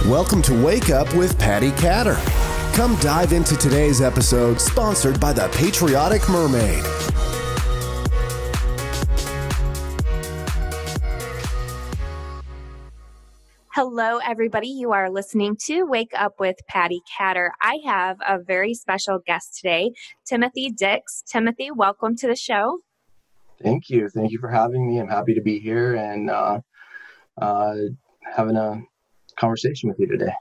Welcome to Wake Up with Patty Catter. Come dive into today's episode, sponsored by the Patriotic Mermaid. Hello, everybody. You are listening to Wake Up with Patty Catter. I have a very special guest today, Timothy Dix. Timothy, welcome to the show. Thank you. Thank you for having me. I'm happy to be here and having a conversation with you today.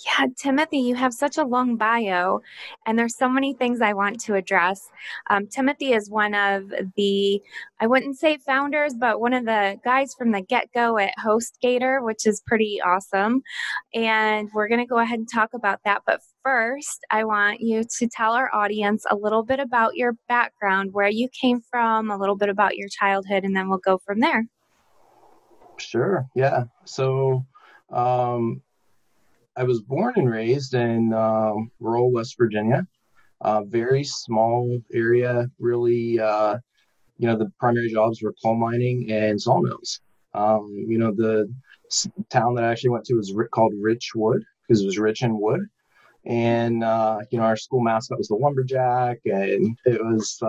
Yeah, Timothy, you have such a long bio, and there's so many things I want to address. Timothy is one of the, I wouldn't say founders, but one of the guys from the get-go at HostGator, which is pretty awesome. And we're going to go ahead and talk about that. But first, I want you to tell our audience a little bit about your background, where you came from, a little bit about your childhood, and then we'll go from there. Sure. Yeah. So, I was born and raised in rural West Virginia, very small area, really, the primary jobs were coal mining and sawmills. The town that I actually went to was called Richwood because it was rich in wood. And, our school mascot was the lumberjack, and it was,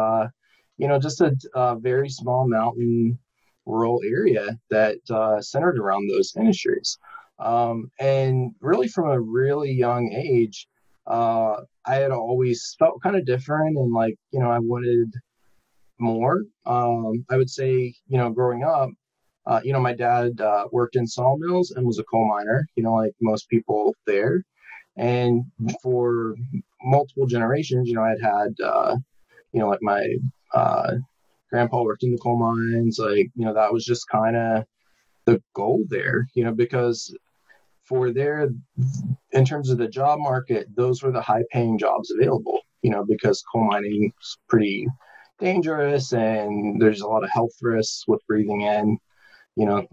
just a very small mountain rural area that centered around those industries. And really from a really young age, I had always felt kind of different and I wanted more. I would say, growing up, my dad worked in sawmills and was a coal miner, like most people there. And for multiple generations, I'd had, my grandpa worked in the coal mines, that was just kind of the goal there, because for there, in terms of the job market, those were the high paying jobs available, because coal mining is pretty dangerous and there's a lot of health risks with breathing in,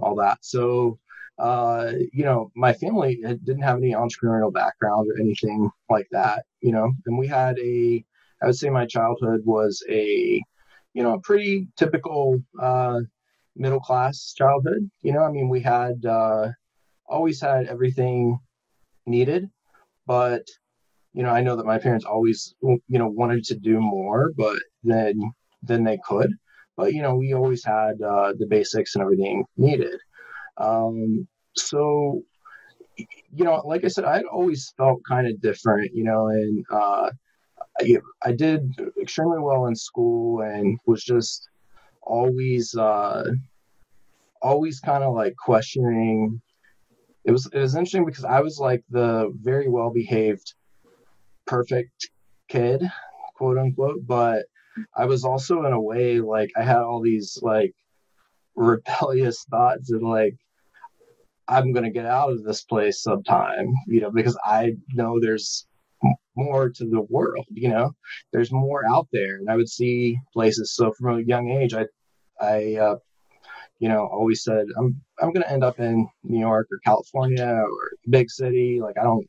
all that. So, my family didn't have any entrepreneurial background or anything like that, and we had I would say my childhood was a pretty typical middle class childhood. We had always had everything needed, but I know that my parents always wanted to do more, but then they could. But we always had the basics and everything needed. So like I said, I'd always felt kind of different, and I did extremely well in school and was just always kind of like questioning. It was interesting because I was like the very well behaved, perfect kid, quote unquote, but I was also in a way like I had all these like rebellious thoughts and like I'm gonna get out of this place sometime, because I know there's more to the world, there's more out there, and I would see places. So from a young age, I always said, I'm going to end up in New York or California or big city. Like, I don't,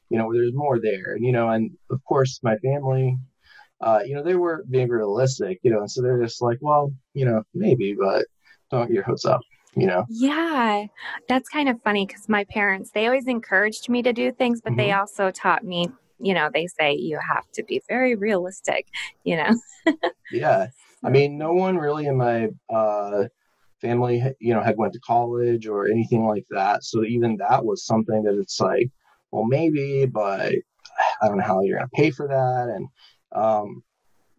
there's more there. And of course my family, they were being realistic, and so they're just like, well, maybe, but don't get your hopes up, Yeah, that's kind of funny because my parents, they always encouraged me to do things, but they also taught me, they say you have to be very realistic, Yeah. I mean, no one really in my, family, had went to college or anything like that. So even that was something that it's like, well, maybe, but I don't know how you're going to pay for that. And,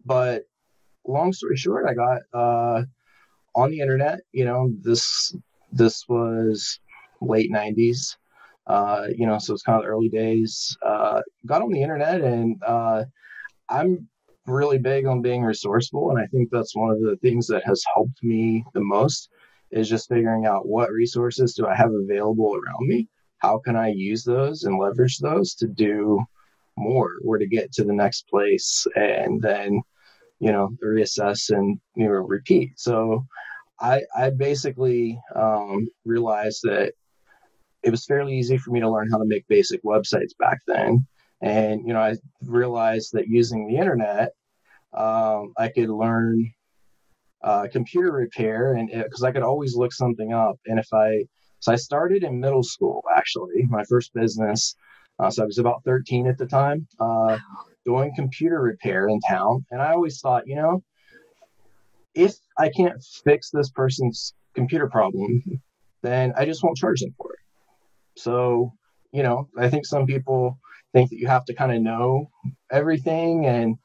but long story short, I got, on the internet, this was late 90s, so it's kind of the early days, got on the internet and, I'm really big on being resourceful. And I think that's one of the things that has helped me the most is just figuring out what resources do I have available around me? How can I use those and leverage those to do more or to get to the next place and then, reassess and, repeat. So I basically realized that it was fairly easy for me to learn how to make basic websites back then. And, I realized that using the internet, I could learn computer repair, and because I could always look something up. And if I So I started in middle school, actually, my first business. So I was about 13 at the time, doing computer repair in town. And I always thought, if I can't fix this person's computer problem, then I just won't charge them for it. So, I think some people think that you have to kind of know everything and,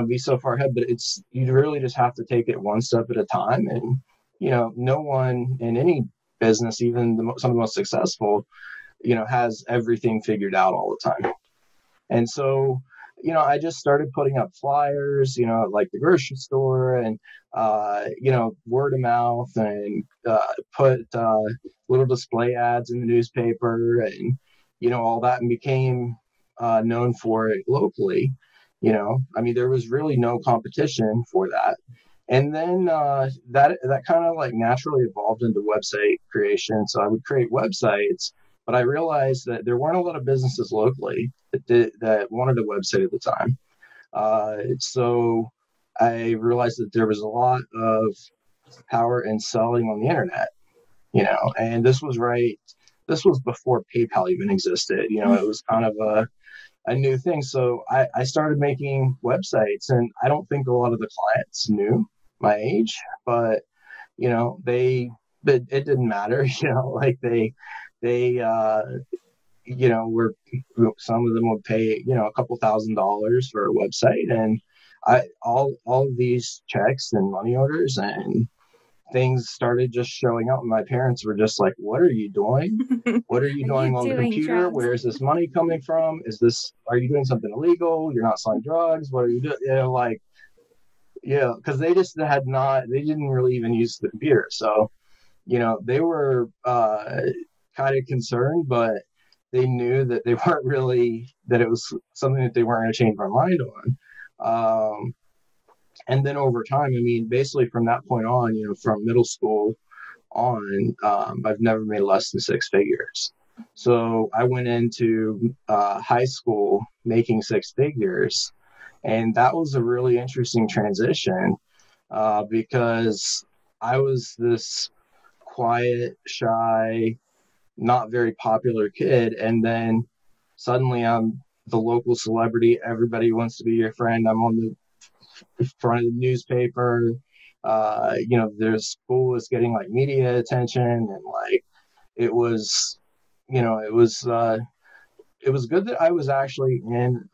be so far ahead, but you really just have to take it one step at a time. And, no one in any business, even some of the most successful, has everything figured out all the time. And so, I just started putting up flyers, like the grocery store and, word of mouth and put little display ads in the newspaper and, all that, and became known for it locally. There was really no competition for that. And then that kind of like naturally evolved into website creation. So I would create websites, but I realized that there weren't a lot of businesses locally that wanted a website at the time. So I realized that there was a lot of power in selling on the internet, and this was before PayPal even existed. It was kind of a new thing. So I started making websites, and I don't think a lot of the clients knew my age, but it didn't matter, like they were, some of them would pay, a couple $1,000s for a website, and all of these checks and money orders and things started just showing up. And my parents were just like, "What are you doing? What are you doing on the computer? Drugs? Where is this money coming from? Are you doing something illegal? You're not selling drugs? What are you doing?" Because they didn't really even use the computer. So, they were kind of concerned, but they knew that they weren't really, that it was something that they weren't going to change their mind on. And then over time, basically from that point on, from middle school on, I've never made less than six figures. So I went into high school making six figures. And that was a really interesting transition because I was this quiet, shy, not very popular kid. And then suddenly I'm the local celebrity. Everybody wants to be your friend. I'm on the front of the newspaper. Their school was getting like media attention, and like it was good that I was actually in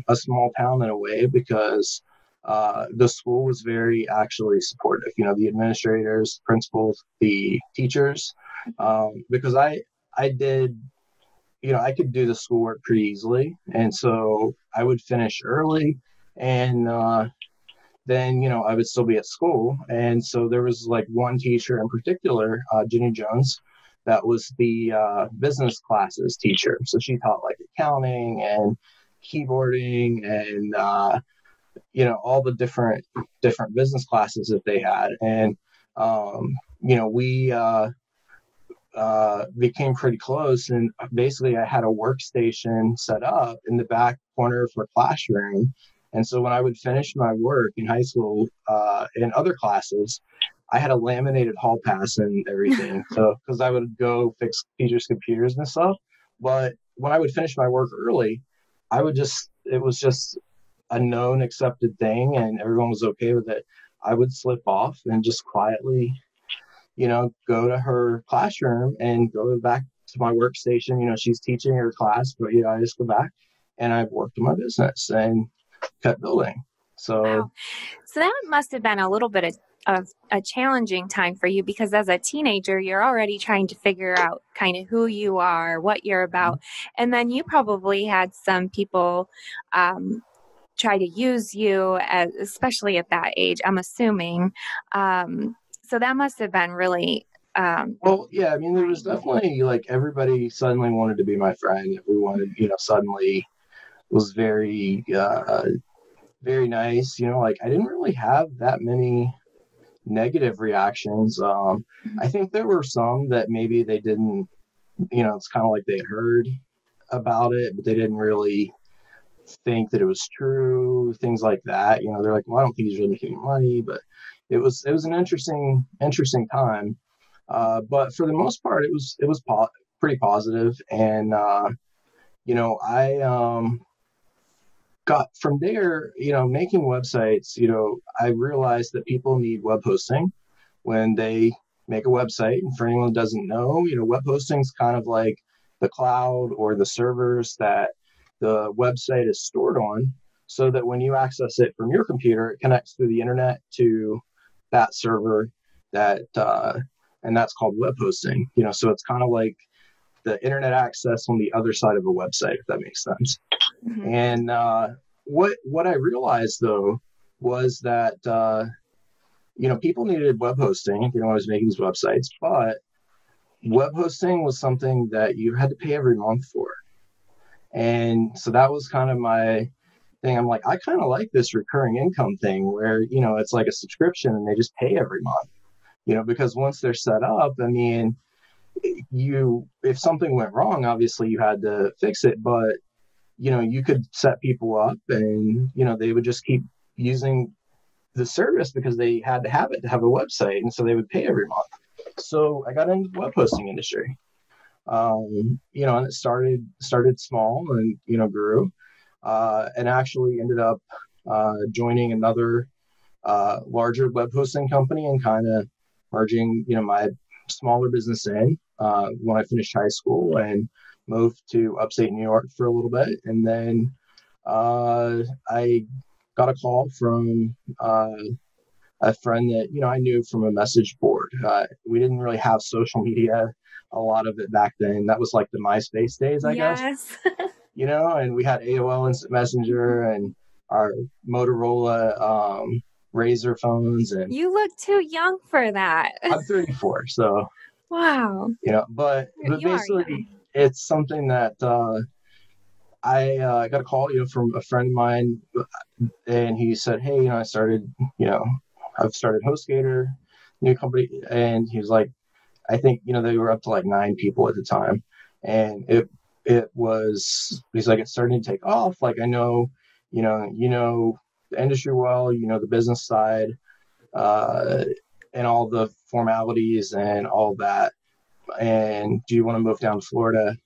a small town in a way, because the school was very actually supportive. The administrators, principals, the teachers, because I did, I could do the schoolwork pretty easily, and so I would finish early, and then I would still be at school. And so there was like one teacher in particular, Jenny Jones, that was the business classes teacher. So she taught like accounting and keyboarding and all the different business classes that they had. And we became pretty close. And basically I had a workstation set up in the back corner of her classroom. And so when I would finish my work in high school, in other classes, I had a laminated hall pass and everything. So, because I would go fix teachers' computers and stuff. But when I would finish my work early, it was just a known accepted thing, and everyone was okay with it. I would slip off and just quietly, go to her classroom and go back to my workstation. She's teaching her class, but I just go back and I've worked on my business and kept building. So, wow. So that must have been a little bit of a challenging time for you, because as a teenager, you're already trying to figure out kind of who you are, what you're about. And then you probably had some people try to use you, especially at that age, I'm assuming. So that must have been really... well, yeah, there was definitely like everybody suddenly wanted to be my friend. Everyone, suddenly was very, very nice. Like I didn't really have that many negative reactions. I think there were some that maybe they didn't, it's kind of like they heard about it, but they didn't really think that it was true, things like that. They're like, well, I don't think he's really making money, but it was an interesting time. But for the most part, it was pretty positive. And, I got from there, making websites, I realized that people need web hosting when they make a website. And for anyone who doesn't know, web hosting is kind of like the cloud or the servers that the website is stored on, so that when you access it from your computer, it connects through the internet to that server and that's called web hosting. So it's kind of like the internet access on the other side of a website, if that makes sense. Mm-hmm. And what I realized though was that people needed web hosting. I was making these websites, but web hosting was something that you had to pay every month for. And so that was kind of my thing. I'm like, I kind of like this recurring income thing where, it's like a subscription and they just pay every month, because once they're set up, I mean, if something went wrong, obviously you had to fix it, but, you could set people up and, they would just keep using the service because they had to have it to have a website. And so they would pay every month. So I got into the web hosting industry. And it started small and, grew, and actually ended up joining another larger web hosting company and kind of merging, my smaller business in when I finished high school and moved to upstate New York for a little bit. And then I got a call from a friend that, I knew from a message board. We didn't really have social media, a lot of it back then. That was like the MySpace days, I guess. And we had AOL Instant Messenger and our Motorola Razr phones. And you look too young for that. I'm 34, so. Wow. But basically it's something that I got a call, from a friend of mine, and he said, hey, I've started HostGator, new company. And he was like, I think, they were up to like 9 people at the time. And he's like, it's starting to take off. Like, I know, the industry well, the business side, and all the formalities and all that. And do you want to move down to Florida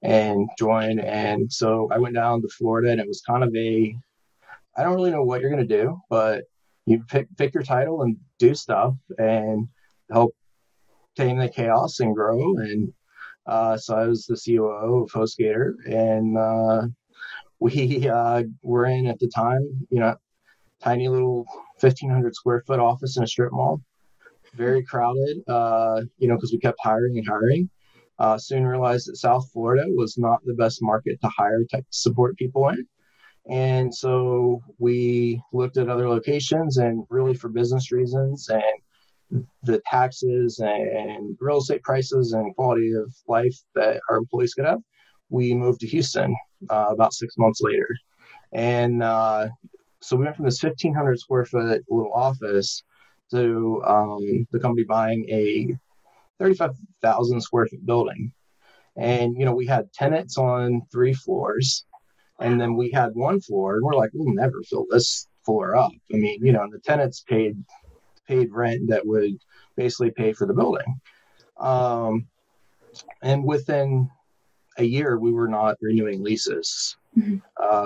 and join? And so I went down to Florida, and it was kind of I don't really know what you're going to do, but you pick your title and do stuff and help tame the chaos and grow. And so I was the COO of HostGator, and we were in at the time, tiny little 1,500 square foot office in a strip mall, very crowded, because we kept hiring and hiring. Soon realized that South Florida was not the best market to hire tech support people in. And so we looked at other locations, and really for business reasons and the taxes and real estate prices and quality of life that our employees could have, we moved to Houston about 6 months later. And so we went from this 1,500 square foot little office to the company buying a 35,000 square foot building. And, we had tenants on 3 floors. And then we had 1 floor, and we're like, we'll never fill this floor up. I mean, the tenants paid rent that would basically pay for the building. And within a year, we were not renewing leases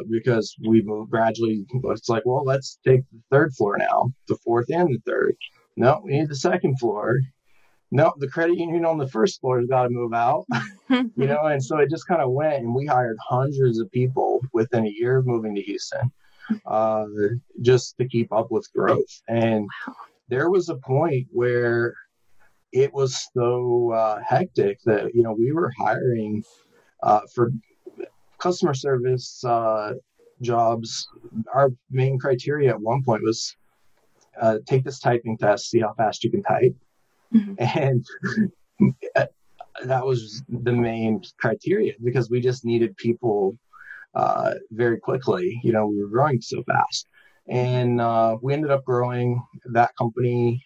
because we moved gradually. It's like, well, let's take the 3rd floor now, the 4th and the 3rd. No, we need the 2nd floor. No, the credit union on the 1st floor has got to move out, and so it just kind of went, and we hired hundreds of people within a year of moving to Houston, just to keep up with growth. And there was a point where it was so hectic that, we were hiring for customer service jobs. Our main criteria at one point was take this typing test, see how fast you can type. And that was the main criteria, because we just needed people very quickly. We were growing so fast. And we ended up growing that company,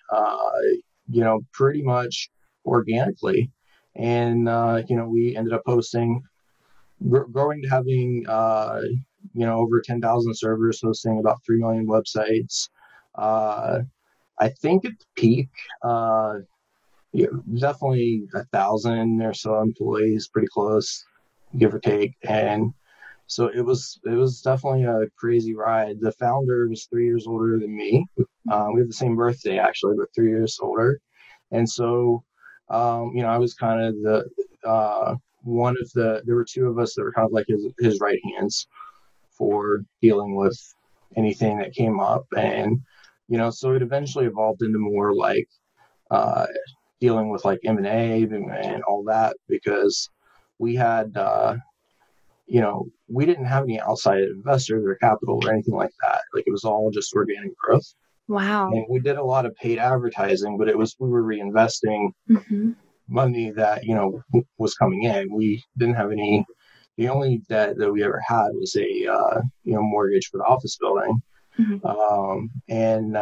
pretty much organically. And, we ended up growing to having, over 10,000 servers, hosting about 3 million websites. I think at the peak, definitely 1,000 or so employees, pretty close, give or take. And so it was definitely a crazy ride. The founder was 3 years older than me. We have the same birthday actually, but 3 years older. And so, I was kind of one of there were two of us that were kind of like his right hands for dealing with anything that came up. And, so it eventually evolved into more like, uh, dealing with like M&A and all that, because we had, we didn't have any outside investors or capital or anything like that. Like it was all just organic growth. Wow. And we did a lot of paid advertising, but we were reinvesting money that, was coming in. We didn't have the only debt that we ever had was a, mortgage for the office building. And,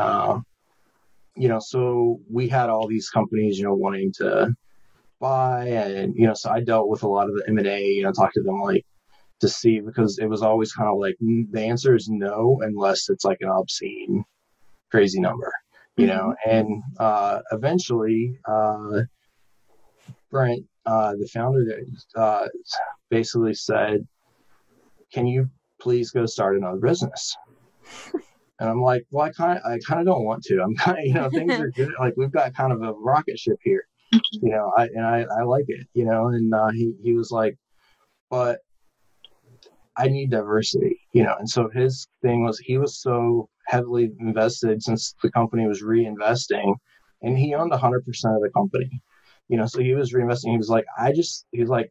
so we had all these companies, wanting to buy, and, so I dealt with a lot of the M&A, talk to them like to see, because it was always kind of like the answer is no, unless it's like an obscene, crazy number, and eventually, Brent, the founder there, basically said, "Can you please go start another business?" And I'm like, "Well, I kind of don't want to. I'm kind of, things are good. Like we've got kind of a rocket ship here, I like it, And he was like, "But I need diversity, And so his thing was, he was so heavily invested since the company was reinvesting, and he owned 100% of the company, So he was reinvesting. He was like, he's like,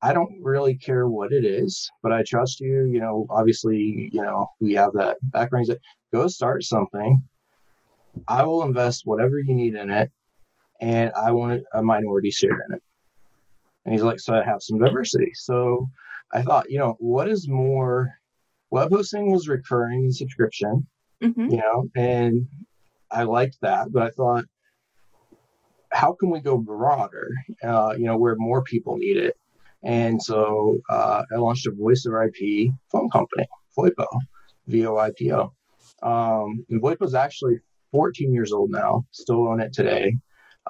I don't really care what it is, but I trust you. Obviously, we have that background. He's like, go start something. I will invest whatever you need in it, and I want a minority share in it." And he's like, "So I have some diversity." So I thought, what is more, web hosting was recurring subscription, and I liked that, but I thought, how can we go broader, where more people need it? And so I launched a voice over IP phone company, VoIPO, VoIPO. And VoIPO is actually 14 years old now, still own it today.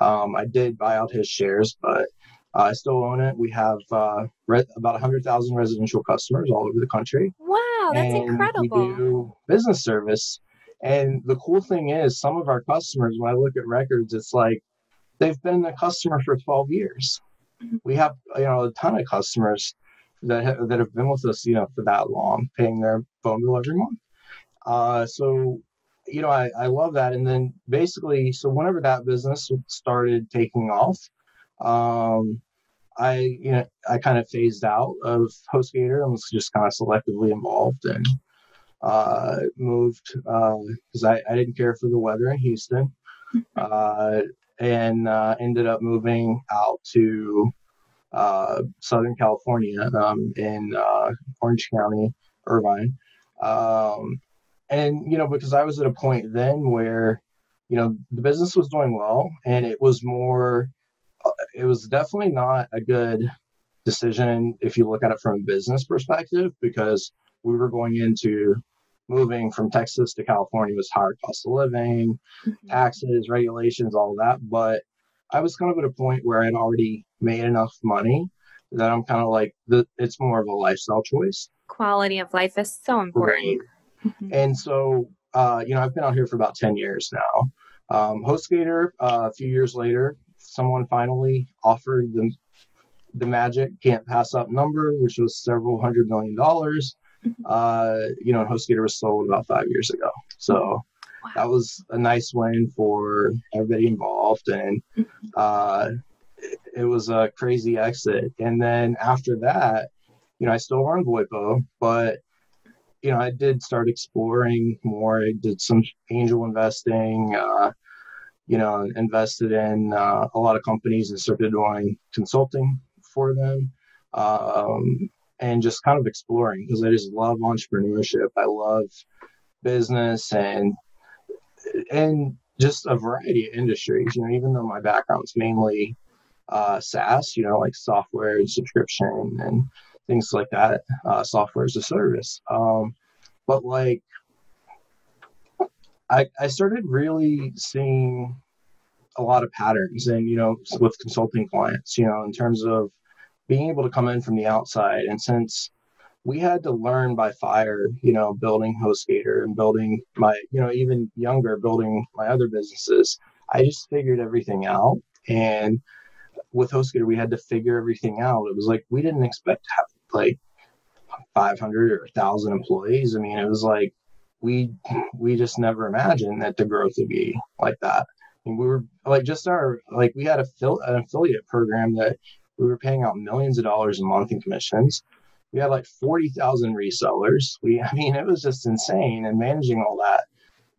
I did buy out his shares, but I still own it. We have about 100,000 residential customers all over the country. Wow, that's and incredible. We do business service. And the cool thing is, some of our customers, when I look at records, it's like they've been a customer for 12 years. We have, a ton of customers that have been with us, for that long, paying their phone bill every month. So, I love that. And then basically, so whenever that business started taking off, I kind of phased out of HostGator and was just kind of selectively involved, and moved, because I didn't care for the weather in Houston, and ended up moving out to Southern California, in Orange County, Irvine. And, because I was at a point then where, the business was doing well, and it was definitely not a good decision if you look at it from a business perspective, because we were going into moving from Texas to California was higher cost of living, taxes, regulations, all of that. But I was kind of at a point where I had already made enough money that I'm kind of like, it's more of a lifestyle choice. Quality of life is so important. Right. And so, I've been out here for about 10 years now. HostGator, a few years later, someone finally offered the magic can't pass up number, which was several $100 million. And HostGator was sold about 5 years ago. So that was a nice win for everybody involved. And it was a crazy exit. And then after that, I still run VoIPO, but, I did start exploring more. I did some angel investing, invested in a lot of companies and started doing consulting for them, and just kind of exploring, because I just love entrepreneurship. I love business and just a variety of industries, even though my background's mainly SaaS, like software and subscription and things like that, software as a service. But like, I started really seeing a lot of patterns, and with consulting clients, in terms of being able to come in from the outside. And since we had to learn by fire, building HostGator and building my, even younger, building my other businesses, I just figured everything out. And with HostGator, we had to figure everything out. It was like we didn't expect to have like 500 or 1,000 employees. I mean, it was like we just never imagined that the growth would be like that. And we were like, we had an affiliate program that we were paying out millions of dollars a month in commissions. We had like 40,000 resellers. It was just insane, and managing all that.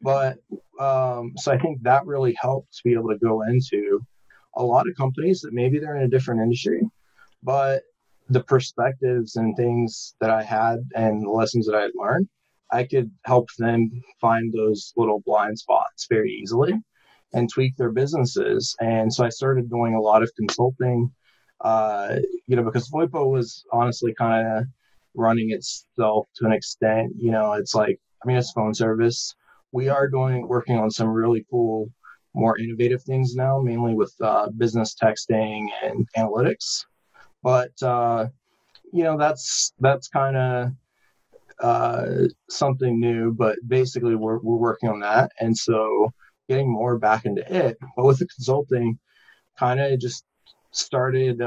But so I think that really helped to be able to go into a lot of companies that maybe they're in a different industry, but the perspectives and things that I had and the lessons that I had learned, I could help them find those little blind spots very easily and tweak their businesses. And so I started doing a lot of consulting, because VoIPO was honestly kind of running itself to an extent. It's like, it's phone service. We are working on some really cool, more innovative things now, mainly with business texting and analytics. But that's kind of something new. But basically, we're working on that, and so getting more back into it. But with the consulting, kind of just started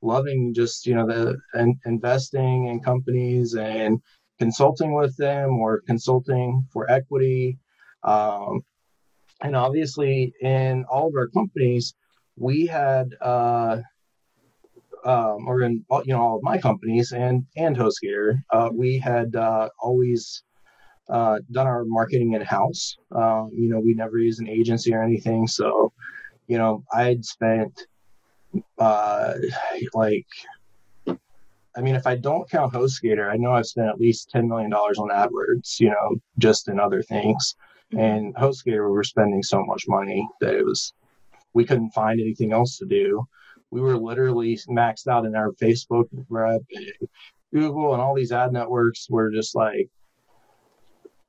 loving just investing in companies and consulting with them, or consulting for equity. And obviously, in all of our companies, we had, or in all of my companies and HostGator, we had always done our marketing in house. We never used an agency or anything. So, I'd spent if I don't count HostGator, I know I've spent at least $10 million on AdWords, just in other things. And HostGator, we were spending so much money that we couldn't find anything else to do. We were literally maxed out in our Facebook rep, Google, and all these ad networks were just like,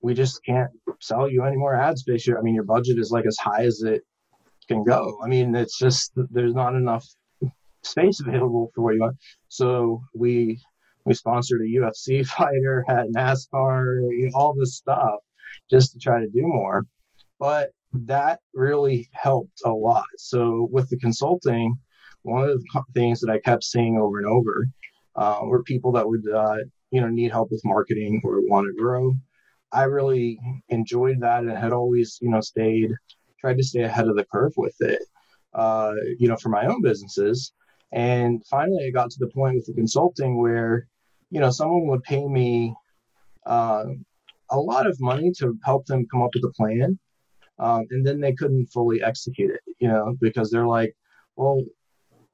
we just can't sell you any more ad space. Your budget is like as high as it can go. It's just, there's not enough space available for what you want. So we sponsored a UFC fighter, had NASCAR, all this stuff just to try to do more. But that really helped a lot. So with the consulting, one of the things that I kept seeing over and over were people that would need help with marketing or want to grow. I really enjoyed that and had always tried to stay ahead of the curve with it for my own businesses. And finally, I got to the point with the consulting where, someone would pay me a lot of money to help them come up with a plan. And then they couldn't fully execute it, because they're like, well,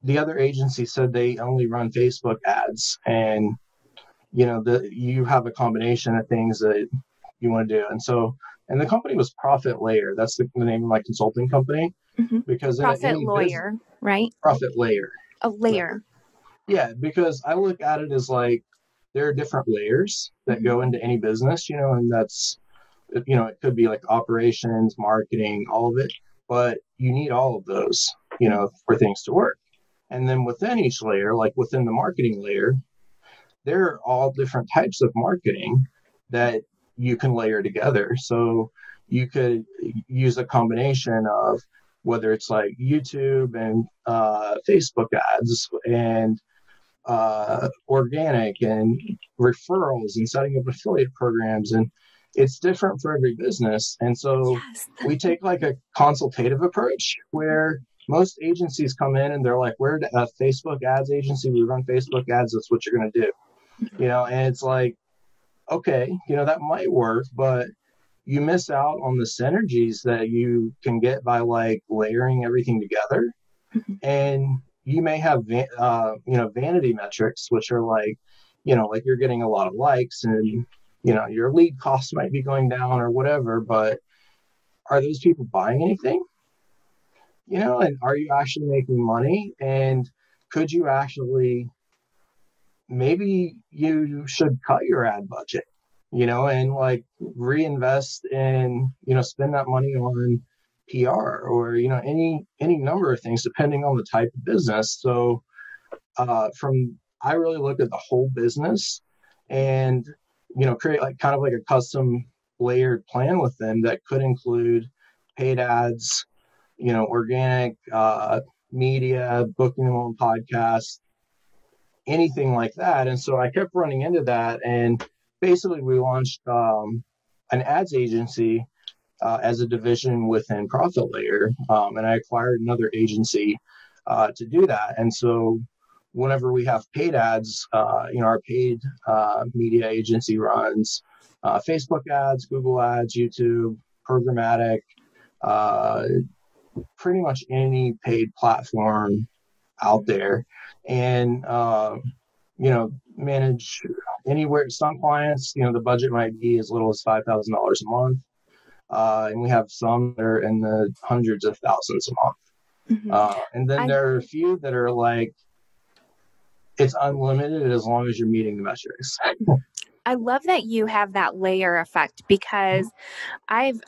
the other agency said they only run Facebook ads, and, you have a combination of things that you want to do. And the company was Profit Layer. That's the name of my consulting company. Mm-hmm. Because Profit Lawyer, right? Profit Layer. A layer. Yeah, because I look at it as like there are different layers that go into any business, and that's, it could be like operations, marketing, all of it, but you need all of those, for things to work. And then within each layer, like within the marketing layer, there are all different types of marketing that you can layer together. So you could use a combination of whether it's like YouTube and Facebook ads and organic and referrals and setting up affiliate programs. And it's different for every business. And so we take like a consultative approach where most agencies come in and they're like, we're a Facebook ads agency. We run Facebook ads. That's what you're going to do. And it's like, okay, that might work, but you miss out on the synergies that you can get by like layering everything together. And you may have, vanity metrics, which are like, like you're getting a lot of likes and, your lead costs might be going down or whatever, but are those people buying anything? And are you actually making money? And could you actually, maybe you should cut your ad budget, and like reinvest in, spend that money on, PR or, any number of things depending on the type of business. So I really look at the whole business and, create like kind of like a custom layered plan with them that could include paid ads, organic media, booking them on podcasts, anything like that. And so I kept running into that. And basically we launched an ads agency as a division within Profit Layer. And I acquired another agency to do that. And so whenever we have paid ads, our paid media agency runs Facebook ads, Google ads, YouTube, programmatic, pretty much any paid platform out there, and manage anywhere. Some clients, the budget might be as little as $5,000 a month, and we have some that are in the hundreds of thousands a month. Mm-hmm. And then there are a few that are like, it's unlimited as long as you're meeting the metrics. I love that you have that layer effect, because I've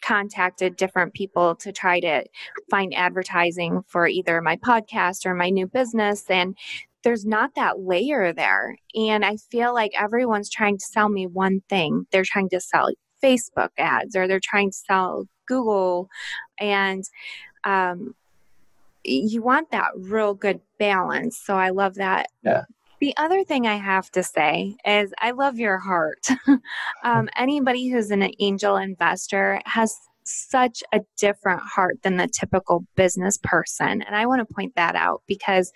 contacted different people to try to find advertising for either my podcast or my new business, and there's not that layer there. And I feel like everyone's trying to sell me one thing. They're trying to sell Facebook ads, or they're trying to sell Google, and you want that real good balance. So I love that. Yeah. The other thing I have to say is I love your heart. Anybody who's an angel investor has such a different heart than the typical business person. And I want to point that out because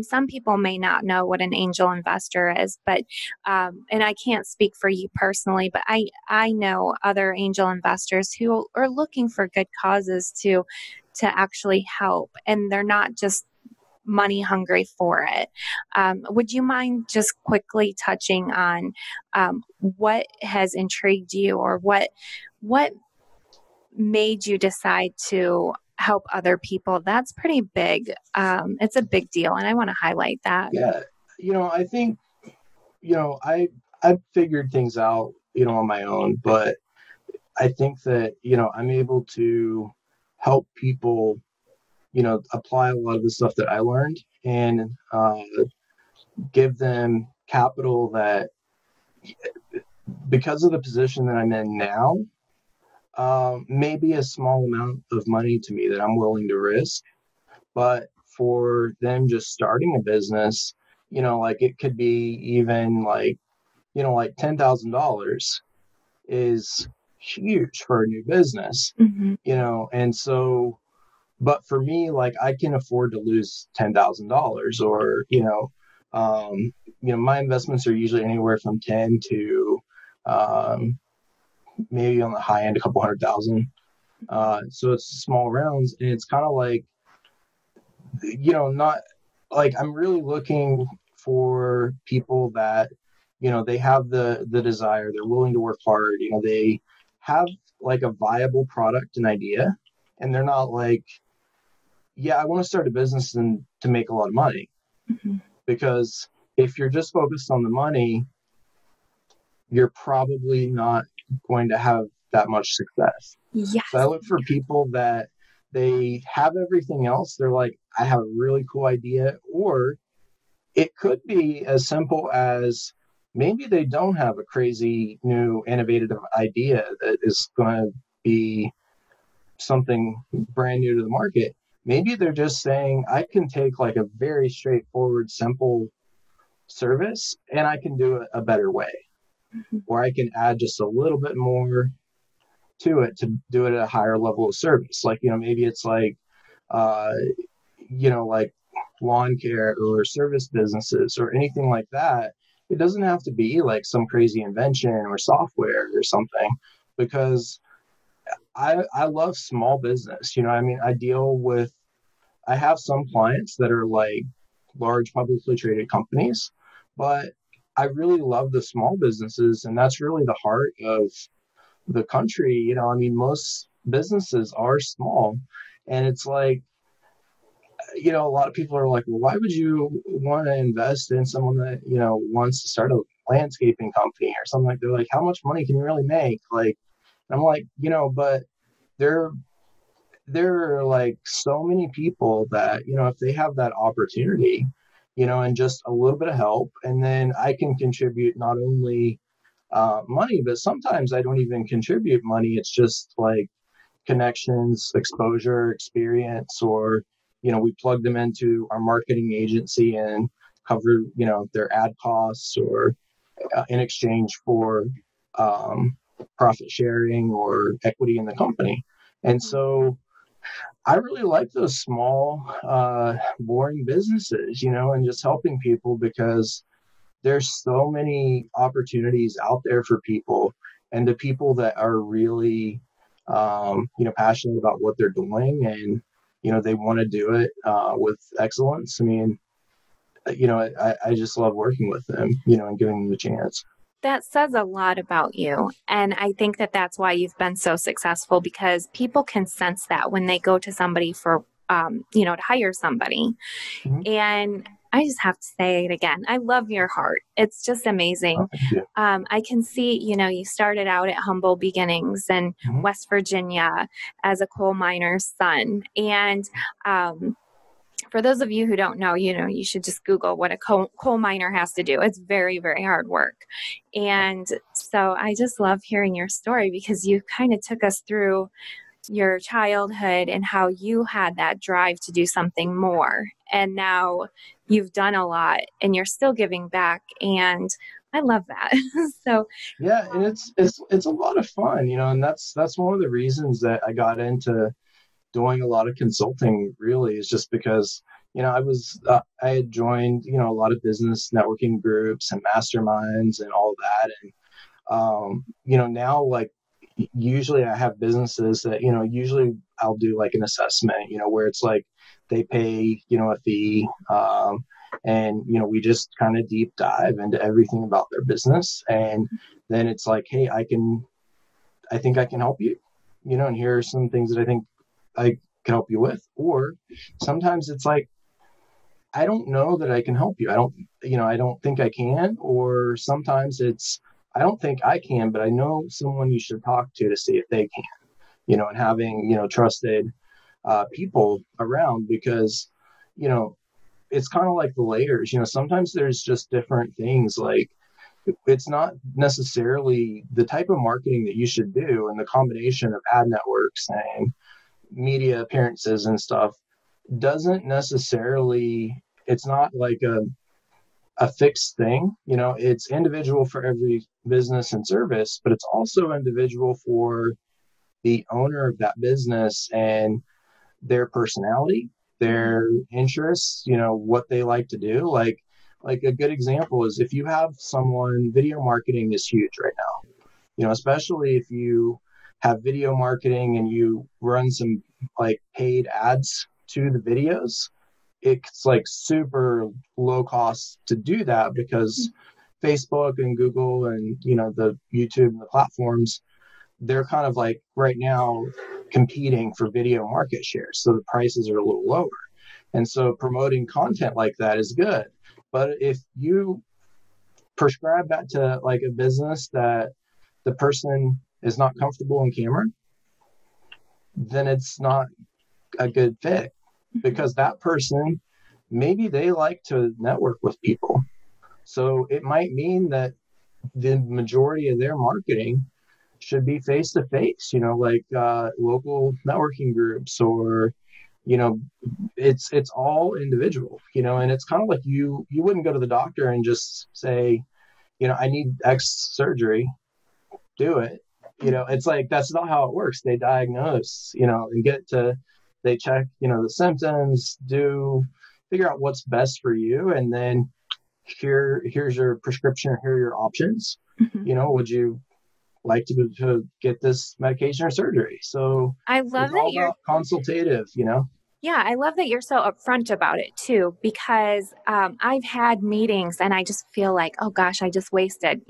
some people may not know what an angel investor is, but, and I can't speak for you personally, but I know other angel investors who are looking for good causes to actually help. And they're not just money hungry for it. Would you mind just quickly touching on what has intrigued you, or what made you decide to help other people? That's pretty big. It's a big deal, and I want to highlight that. Yeah, I think I figured things out on my own, but I think that I'm able to help people apply a lot of the stuff that I learned and give them capital that, because of the position that I'm in now, maybe a small amount of money to me that I'm willing to risk. But for them just starting a business, like it could be even like $10,000 is huge for a new business, mm-hmm. And so, but for me, like I can afford to lose $10,000, or, my investments are usually anywhere from 10 to, maybe on the high end, a couple $100,000. So it's small rounds, and it's kind of like, not like I'm really looking for people that, they have the desire, they're willing to work hard, they have like a viable product and idea, and they're not like, yeah, I want to start a business and to make a lot of money. Mm-hmm. Because if you're just focused on the money, you're probably not going to have that much success. Yes. So I look for people that they have everything else. They're like, I have a really cool idea. Or it could be as simple as maybe they don't have a crazy new innovative idea that is going to be something brand new to the market. Maybe they're just saying, I can take like a very straightforward, simple service and I can do it a better way. Mm-hmm. Or I can add just a little bit more to it to do it at a higher level of service. Like, maybe it's like, like lawn care or service businesses or anything like that. It doesn't have to be like some crazy invention or software or something, because I love small business. I have some clients that are like large publicly traded companies, but I really love the small businesses, and that's really the heart of the country. Most businesses are small, and it's like, a lot of people are like, well, why would you want to invest in someone that, wants to start a landscaping company or something like that? Like, how much money can you really make? Like, I'm like, but there are like so many people that, if they have that opportunity, and just a little bit of help, and then I can contribute not only money, but sometimes I don't even contribute money. It's just like connections, exposure, experience, or, we plug them into our marketing agency and cover, their ad costs, or in exchange for um, profit sharing or equity in the company. And so I really like those small, boring businesses, and just helping people, because there's so many opportunities out there for people, and the people that are really, passionate about what they're doing, and, they want to do it with excellence. I mean, I just love working with them, and giving them a chance. That says a lot about you. And I think that that's why you've been so successful, because people can sense that when they go to somebody for, to hire somebody. Mm-hmm. And I just have to say it again. I love your heart. It's just amazing. Oh, thank you. I can see, you started out at humble beginnings in Mm-hmm. West Virginia as a coal miner's son. And, for those of you who don't know, you should just Google what a coal miner has to do. It's very, very hard work. And so I just love hearing your story, because you kind of took us through your childhood and how you had that drive to do something more. And now you've done a lot and you're still giving back. And I love that. So yeah, and it's a lot of fun, and that's one of the reasons that I got into doing a lot of consulting, really, is just because, I had joined, a lot of business networking groups and masterminds and all that. And, now, like, usually I have businesses that, usually I'll do like an assessment, where it's like they pay, a fee, and, we just kind of deep dive into everything about their business. And then it's like, hey, I think I can help you, and here are some things that I think I can help you with. Or sometimes it's like, I don't know that I can help you. I don't think I can. Or sometimes it's, I don't think I can, but I know someone you should talk to see if they can, and having, trusted people around, because, it's kind of like the layers, sometimes there's just different things. Like, it's not necessarily the type of marketing that you should do, and the combination of ad networks and media appearances and stuff doesn't necessarily, it's not like a fixed thing. It's individual for every business and service, but it's also individual for the owner of that business and their personality, their interests, what they like to do. Like a good example is, if you have someone, video marketing is huge right now, especially if you have video marketing and you run some like paid ads to the videos. It's like super low cost to do that, because Facebook and Google and, the YouTube and the platforms, they're kind of like right now competing for video market share. So the prices are a little lower. And so promoting content like that is good. But if you prescribe that to like a business that the person is not comfortable in camera, then it's not a good fit, because that person, maybe they like to network with people. So it might mean that the majority of their marketing should be face to face, like local networking groups, or, it's all individual, and it's kind of like you wouldn't go to the doctor and just say, I need X surgery, do it. It's like, that's not how it works. They diagnose, and they check, the symptoms, figure out what's best for you. And then here's your prescription, here are your options. Mm-hmm. Would you like to get this medication or surgery? So I love that you're consultative, Yeah, I love that you're so upfront about it too, because I've had meetings and I just feel like, oh gosh, I just wasted,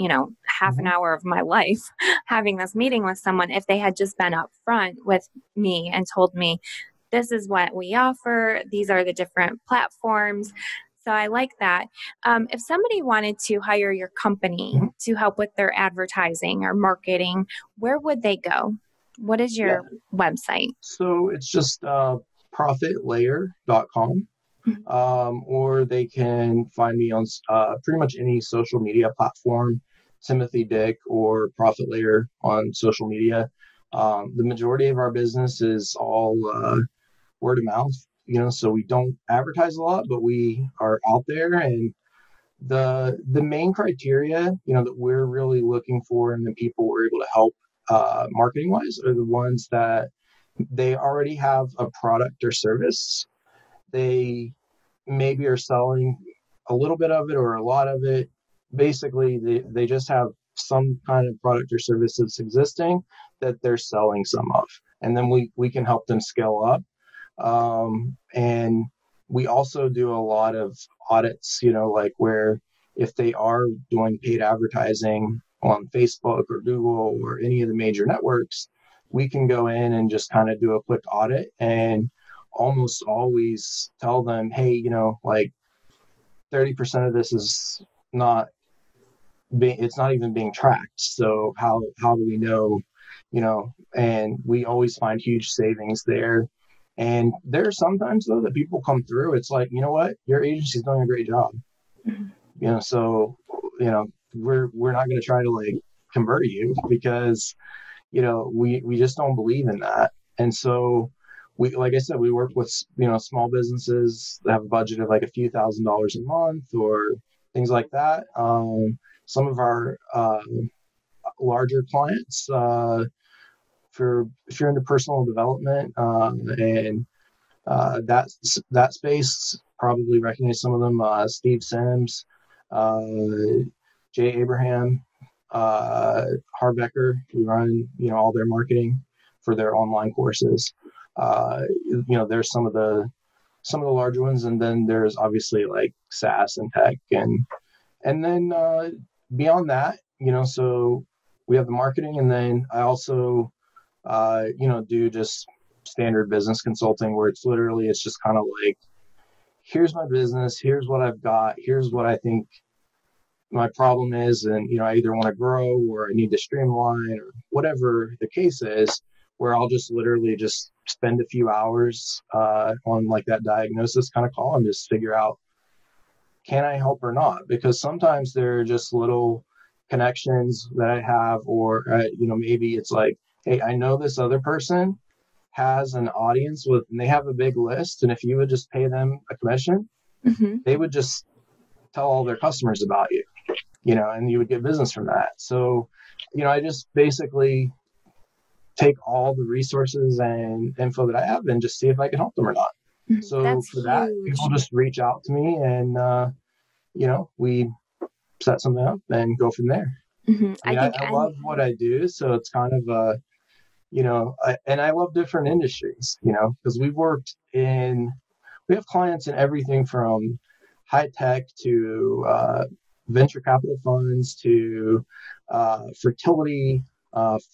half an hour of my life having this meeting with someone. If they had just been upfront with me and told me, this is what we offer, these are the different platforms. So I like that. If somebody wanted to hire your company to help with their advertising or marketing, where would they go? What is Yeah. your website? So it's just profitlayer.com. Or they can find me on pretty much any social media platform, Timothy Dick or Profit Layer on social media. The majority of our business is all word of mouth, so we don't advertise a lot, but we are out there. And the main criteria, that we're really looking for and the people we're able to help marketing wise are the ones that they already have a product or service. They maybe are selling a little bit of it or a lot of it. Basically, they just have some kind of product or service that's existing that they're selling some of. And then we can help them scale up. And we also do a lot of audits, like where if they are doing paid advertising on Facebook or Google or any of the major networks, we can go in and just kind of do a quick audit and almost always tell them, hey, like 30% of this is not it's not even being tracked. So how do we know, and we always find huge savings there. And there's sometimes though that people come through, it's like, you know what, your agency's doing a great job. So, we're not going to try to like convert you because, we just don't believe in that. And so we, like I said, we work with, small businesses that have a budget of like a few $1,000s a month or things like that. Some of our larger clients, if you're into personal development and that space, probably recognize some of them, Steve Sims, Jay Abraham, Harbecker. We run, all their marketing for their online courses. There's some of the larger ones, and then there's obviously like SaaS and tech, and then beyond that, so we have the marketing, and then I also do just standard business consulting where it's just kind of like, here's my business, here's what I've got, here's what I think my problem is, and I either want to grow or I need to streamline or whatever the case is, where I'll just literally just spend a few hours on like that diagnosis kind of call and just figure out, can I help or not? Because sometimes there are just little connections that I have, or maybe it's like, hey, I know this other person has an audience and they have a big list, and if you would just pay them a commission, they would just tell all their customers about you, and you would get business from that. So, I just basically take all the resources and info that I have and just see if I can help them or not. So That's for that, huge. people just reach out to me and, we set something up and go from there. I love what I do. So it's kind of and I love different industries, because we have clients in everything from high tech to venture capital funds to fertility,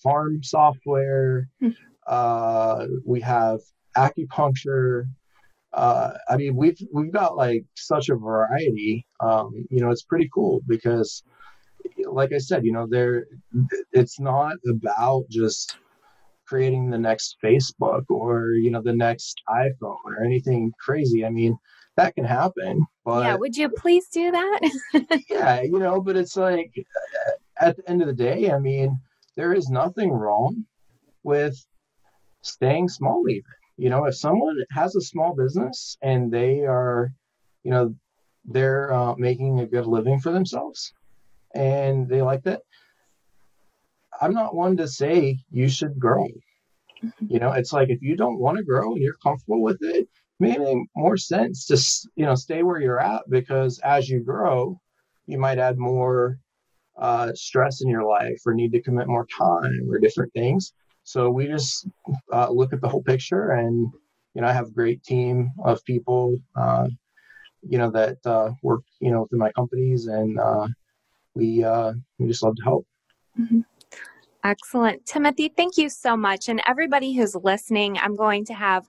farm software. We have acupuncture. We've got like such a variety. It's pretty cool because, like I said, it's not about just creating the next Facebook or, the next iPhone or anything crazy. I mean, that can happen, but yeah, would you please do that? yeah, but it's like, at the end of the day, I mean, there is nothing wrong with staying small even. If someone has a small business and they are, they're making a good living for themselves and they like that, I'm not one to say you should grow. It's like, if you don't want to grow and you're comfortable with it, it may make more sense to, stay where you're at, because as you grow, you might add more stress in your life or need to commit more time or different things. So we just look at the whole picture, and, I have a great team of people, that work, within my companies, and we just love to help. Excellent. Timothy, thank you so much. And everybody who's listening, I'm going to have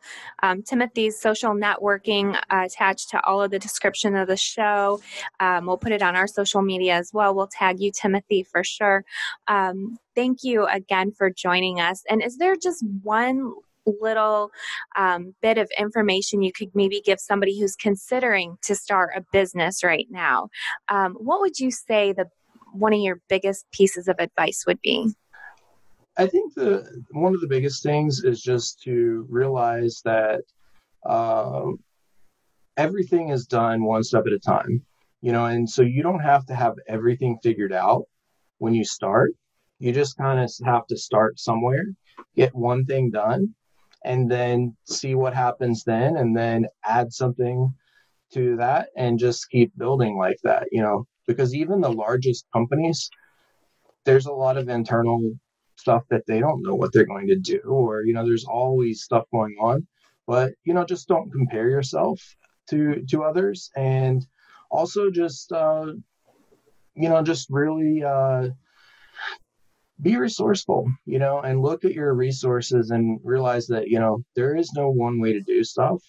Timothy's social networking attached to all of the description of the show. We'll put it on our social media as well. We'll tag you, Timothy, for sure. Thank you again for joining us. And is there just one little bit of information you could maybe give somebody who's considering to start a business right now? What would you say one of your biggest pieces of advice would be? I think one of the biggest things is just to realize that everything is done one step at a time, and so you don't have to have everything figured out when you start. You just kind of have to start somewhere, get one thing done, and then see what happens then, and then add something to that and just keep building like that, because even the largest companies, there's a lot of internal stuff that they don't know what they're going to do, or there's always stuff going on, but just don't compare yourself to others, and also just just really be resourceful, and look at your resources and realize that there is no one way to do stuff.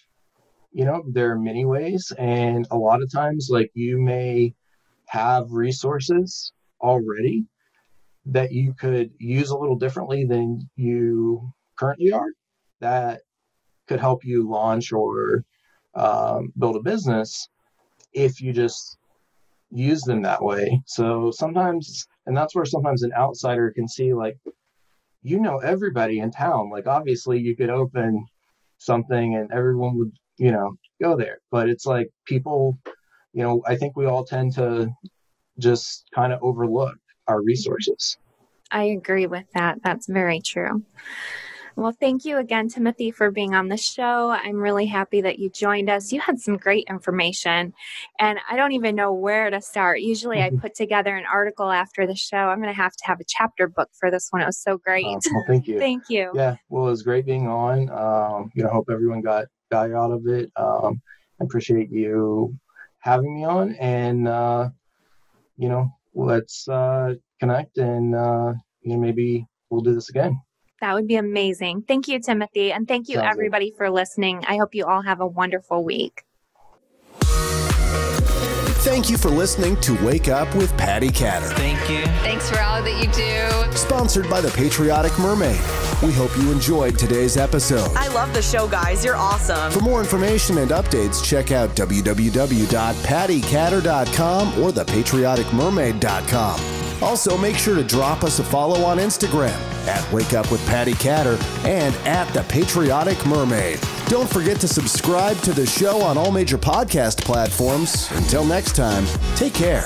There are many ways, and a lot of times, like, you may have resources already that you could use a little differently than you currently are, that could help you launch or build a business if you just use them that way. So sometimes, and that's where sometimes an outsider can see, like, everybody in town, like, obviously you could open something and everyone would, go there. But it's like people, I think we all tend to just kind of overlook our resources. I agree with that. That's very true. Well, thank you again, Timothy, for being on the show. I'm really happy that you joined us. You had some great information, and I don't even know where to start. Usually I put together an article after the show. I'm going to have a chapter book for this one. It was so great. Well, thank you. Thank you. Yeah, well, it was great being on. Hope everyone got value out of it. I appreciate you having me on, and, let's connect, and, maybe we'll do this again. That would be amazing. Thank you, Timothy. And thank you, everybody, for listening. I hope you all have a wonderful week. Thank you for listening to Wake Up with Patty Catter. Thank you. Thanks for all that you do. Sponsored by the Patriotic Mermaid. We hope you enjoyed today's episode. I love the show, guys. You're awesome. For more information and updates, check out www.pattycatter.com or thepatrioticmermaid.com. Also, make sure to drop us a follow on Instagram at Wake Up with Patty Catter and at The Patriotic Mermaid. Don't forget to subscribe to the show on all major podcast platforms. Until next time, take care.